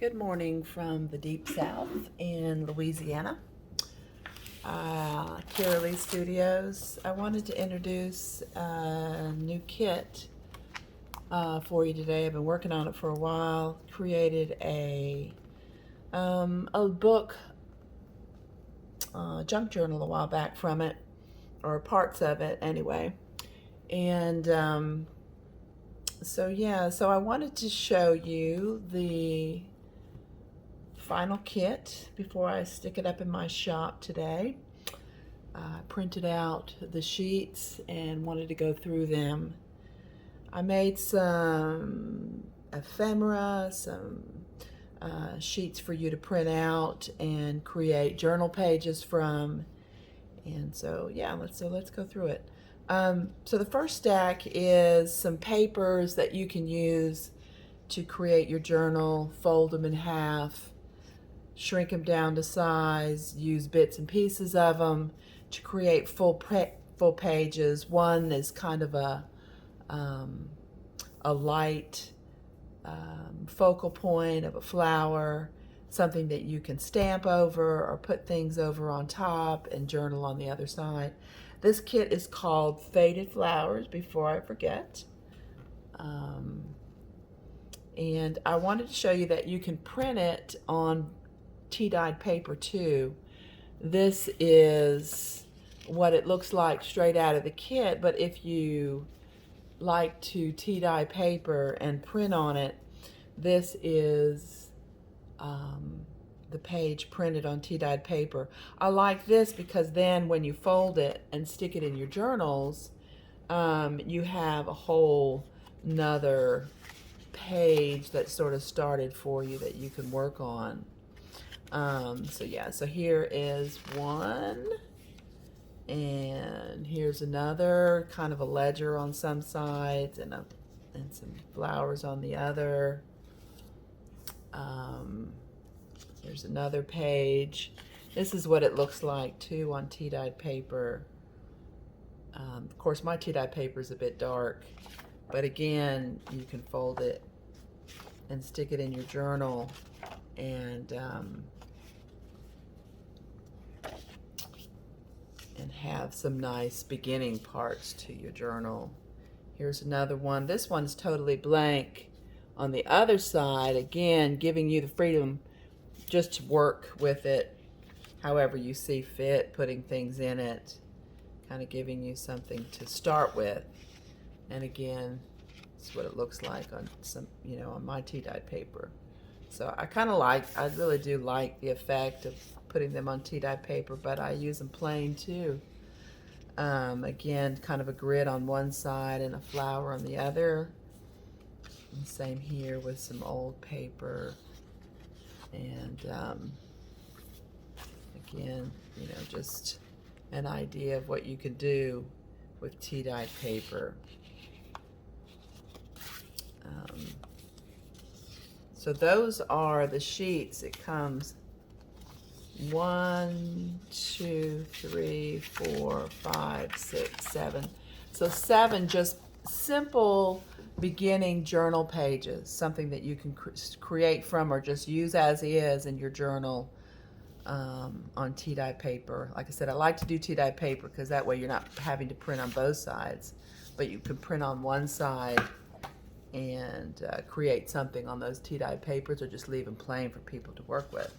Good morning from the Deep South in Louisiana. Carrie Lee Studios. I wanted to introduce a new kit for you today. I've been working on it for a while. Created a book, junk journal a while back from it, or parts of it anyway. And so I wanted to show you the final kit before I stick it up in my shop today. I printed out the sheets and wanted to go through them. I made some ephemera, some sheets for you to print out and create journal pages from. And so let's go through it. So the first stack is some papers that you can use to create your journal. Fold them in half, shrink them down to size, use bits and pieces of them to create full pages. One is kind of a light focal point of a flower, something that you can stamp over or put things over on top and journal on the other side. This kit is called Faded Flowers, before I forget. And I wanted to show you that you can print it on tea-dyed paper too. This is what it looks like straight out of the kit, but if you like to tea-dye paper and print on it, this is the page printed on tea-dyed paper. I like this because then when you fold it and stick it in your journals, you have a whole nother page that's sort of started for you that you can work on. So here is one, and here's another, kind of a ledger on some sides and some flowers on the other. There's another page. This is what it looks like too on tea-dyed paper. Of course, my tea-dyed paper is a bit dark, but again, you can fold it and stick it in your journal and have some nice beginning parts to your journal. Here's another one. This one's totally blank. On the other side, again, giving you the freedom just to work with it however you see fit, putting things in it, kind of giving you something to start with. And again, this is what it looks like on some, on my tea-dyed paper. So I really do like the effect of putting them on tea-dyed paper, but I use them plain too. Again, kind of a grid on one side and a flower on the other. And same here with some old paper. And again, just an idea of what you could do with tea-dyed paper. So those are the sheets. It comes 1, 2, 3, 4, 5, 6, 7. So 7 just simple beginning journal pages, something that you can create from or just use as is in your journal on tea-dye paper. Like I said, I like to do tea-dye paper because that way you're not having to print on both sides, but you can print on one side and create something on those tea-dye papers, or just leave them plain for people to work with.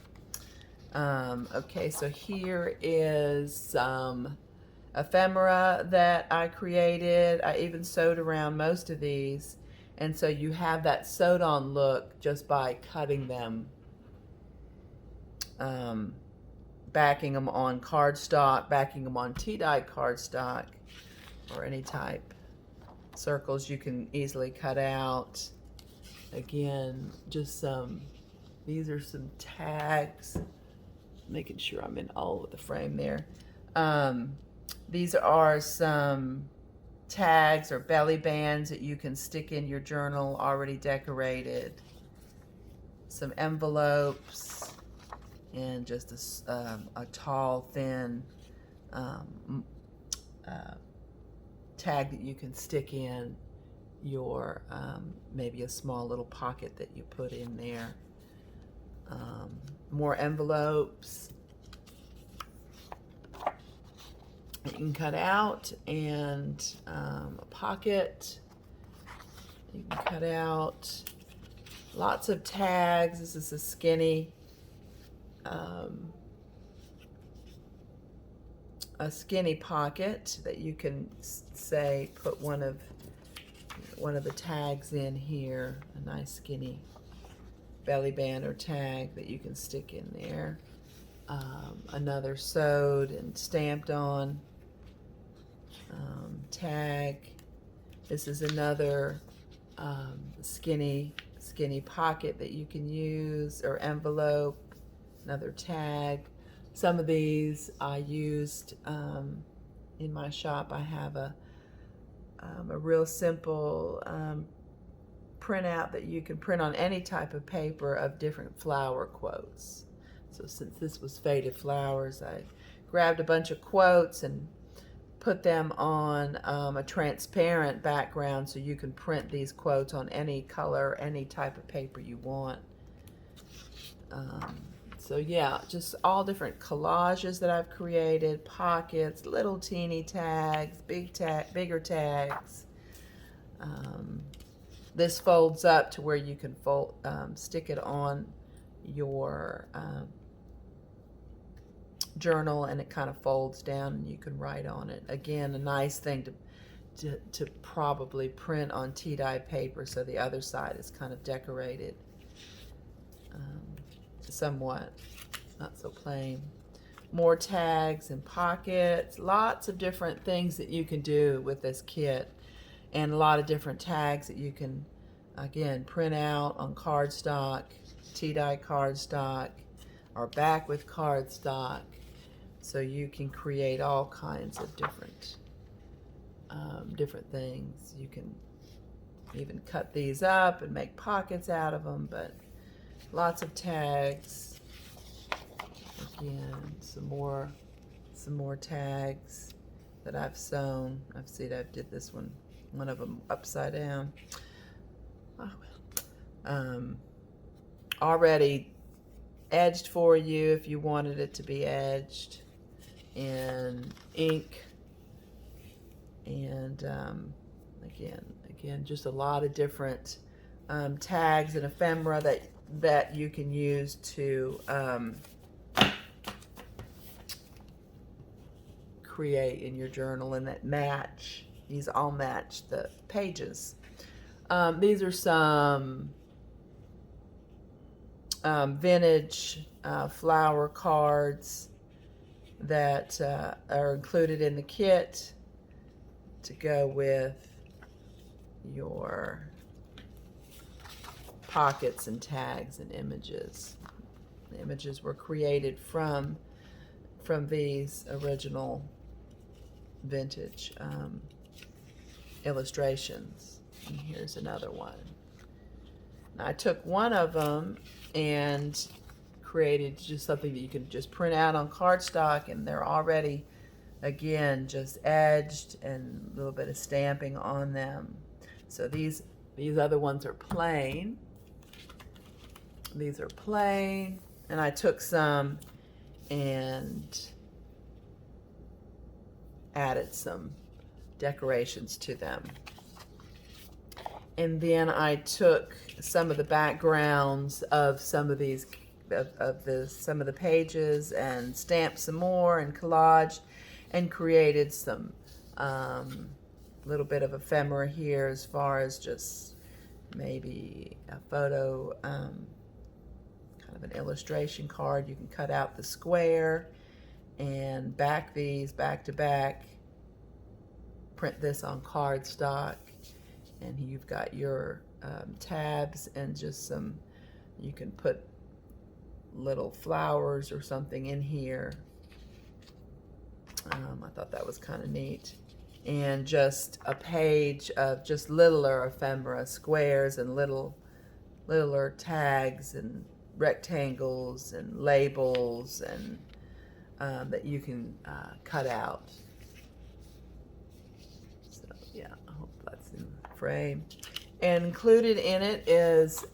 Okay, so here is some ephemera that I created. I even sewed around most of these, and so you have that sewed on look just by cutting them, backing them on cardstock, backing them on tea-dyed cardstock, or any type. Circles you can easily cut out. Again, just these are some tags, making sure I'm in all of the frame there. These are some tags or belly bands that you can stick in your journal already decorated. Some envelopes, and just a tall, thin tag that you can stick in your maybe a small little pocket that you put in there. more envelopes that you can cut out, and a pocket you can cut out. Lots of tags. This is a skinny pocket that you can say put one of the tags in here, a nice skinny belly band or tag that you can stick in there. Another sewed and stamped on tag. This is another skinny pocket that you can use, or envelope, another tag. Some of these I used in my shop. I have a real simple printout that you can print on any type of paper of different flower quotes. So since this was faded flowers, I grabbed a bunch of quotes and put them on a transparent background so you can print these quotes on any color, any type of paper you want. So yeah, just all different collages that I've created, pockets, little teeny tags, bigger tags. This folds up to where you can stick it on your journal, and it kind of folds down and you can write on it. Again, a nice thing to probably print on tea-dye paper, so the other side is kind of decorated somewhat, not so plain. More tags and pockets, lots of different things that you can do with this kit, and a lot of different tags that you can, again, print out on cardstock, tea-dye cardstock, or back with cardstock. So you can create all kinds of different things. You can even cut these up and make pockets out of them, but lots of tags. Again, some more tags that I've sewn. I've seen I did this one of them upside down. Oh, well. Already edged for you if you wanted it to be edged, and ink, and again just a lot of different tags and ephemera that you can use to create in your journal, and that match. These all match the pages. These are some vintage flower cards that are included in the kit to go with your pockets and tags and images. The images were created from these original vintage illustrations. And here's another one. Now, I took one of them and created just something that you can just print out on cardstock, and they're already, again, just edged and a little bit of stamping on them. So these other ones are plain. These are plain, and I took some and added some decorations to them. And then I took some of the backgrounds of some of these, some of the pages, and stamped some more and collaged and created some little bit of ephemera here, as far as just maybe a photo, kind of an illustration card. You can cut out the square and back these back to back, print this on cardstock, and you've got your tabs and just some, you can put little flowers or something in here. I thought that was kind of neat. And just a page of just littler ephemera, squares and littler tags and rectangles and labels, and that you can cut out. So yeah, I hope that's in the frame. And included in it is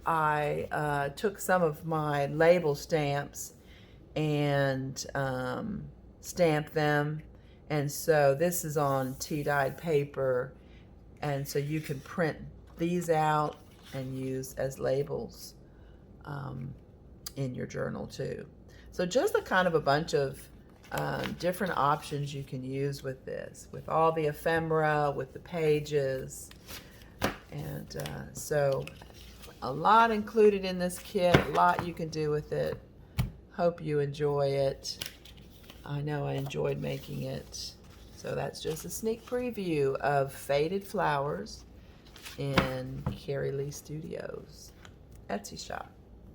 I took some of my label stamps and stamped them, and so this is on tea-dyed paper, and so you can print these out and use as labels in your journal too. So just a kind of a bunch of different options you can use with this, with all the ephemera, with the pages, and so a lot included in this kit, a lot you can do with it. Hope you enjoy it. I know I enjoyed making it. So that's just a sneak preview of Faded Flowers in Carrie Lee Studio's Etsy shop.